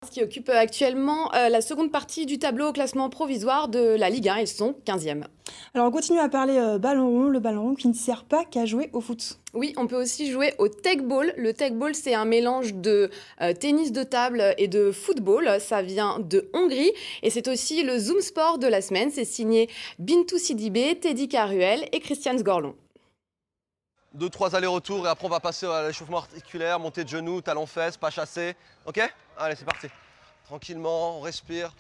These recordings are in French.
Qui occupe actuellement la seconde partie du tableau au classement provisoire de la Ligue 1. Ils sont 15e. Alors on continue à parler ballon rond, le ballon rond qui ne sert pas qu'à jouer au foot. Oui, on peut aussi jouer au tech ball. Le tech ball, c'est un mélange de tennis de table et de football. Ça vient de Hongrie et c'est aussi le Zoom Sport de la semaine. C'est signé Bintou Sidibé, Teddy Caruel et Christian Sgorlon. 2-3 allers-retours et après on va passer à l'échauffement articulaire, montée de genoux, talons-fesses, pas chassé. Ok? Allez, c'est parti. Tranquillement, on respire.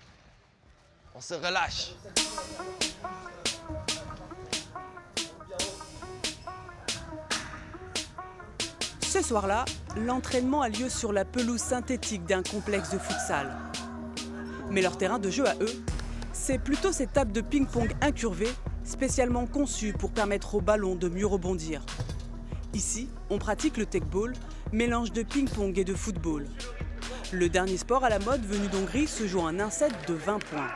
On se relâche. Ce soir-là, l'entraînement a lieu sur la pelouse synthétique d'un complexe de futsal. Mais leur terrain de jeu à eux, c'est plutôt ces tables de ping-pong incurvées, spécialement conçues pour permettre au ballon de mieux rebondir. Ici, on pratique le tech ball, mélange de ping-pong et de football. Le dernier sport à la mode venu d'Hongrie se joue en un set de 20 points.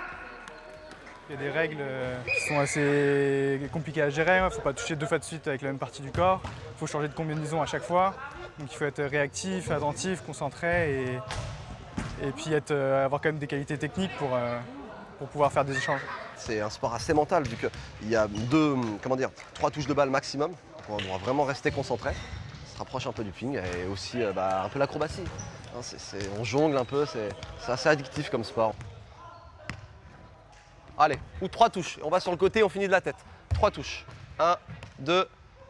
Il y a des règles qui sont assez compliquées à gérer. Il ne faut pas toucher 2 fois de suite avec la même partie du corps. Il faut changer de combinaison à chaque fois. Donc il faut être réactif, attentif, concentré et puis avoir quand même des qualités techniques pour pouvoir faire des échanges. C'est un sport assez mental vu qu'il y a 3 touches de balle maximum. Donc on doit vraiment rester concentré. On se rapproche un peu du ping et aussi un peu l'acrobatie. On jongle un peu, c'est assez addictif comme sport. Allez, ou 3 touches. On va sur le côté, on finit de la tête. 3 touches. 1, 2,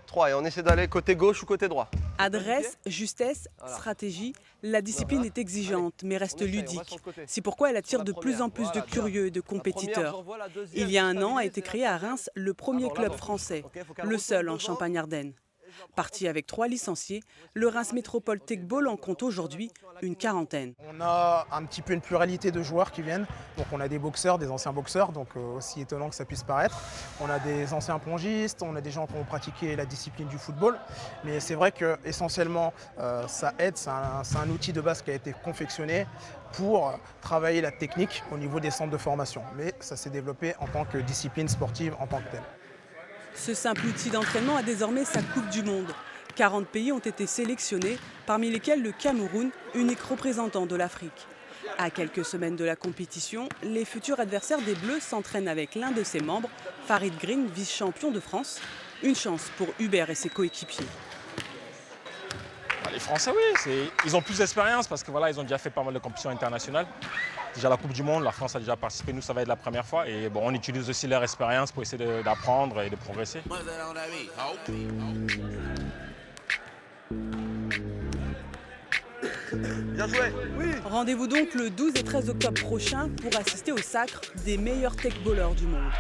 3. Et on essaie d'aller côté gauche ou côté droit. Adresse, justesse, stratégie, la discipline est exigeante mais reste ludique. C'est pourquoi elle attire de plus en plus de curieux et de compétiteurs. Il y a un an a été créé à Reims le premier club français, le seul en Champagne-Ardenne. Parti avec 3 licenciés, le Reims Métropole Tech Ball en compte aujourd'hui une quarantaine. On a un petit peu une pluralité de joueurs qui viennent. Donc on a des boxeurs, des anciens boxeurs, donc aussi étonnant que ça puisse paraître. On a des anciens pongistes, on a des gens qui ont pratiqué la discipline du football. Mais c'est vrai que essentiellement ça aide, c'est un outil de base qui a été confectionné pour travailler la technique au niveau des centres de formation. Mais ça s'est développé en tant que discipline sportive en tant que telle. Ce simple outil d'entraînement a désormais sa Coupe du Monde. 40 pays ont été sélectionnés, parmi lesquels le Cameroun, unique représentant de l'Afrique. À quelques semaines de la compétition, les futurs adversaires des Bleus s'entraînent avec l'un de ses membres, Farid Green, vice-champion de France. Une chance pour Hubert et ses coéquipiers. Les Français, oui, ils ont plus d'expérience parce que ils ont déjà fait pas mal de compétitions internationales. Déjà la Coupe du Monde, la France a déjà participé, nous ça va être la première fois. Et bon, on utilise aussi leur expérience pour essayer d'apprendre et de progresser. Bien joué. Oui. Rendez-vous donc le 12 et 13 octobre prochain pour assister au sacre des meilleurs tech ballers du monde.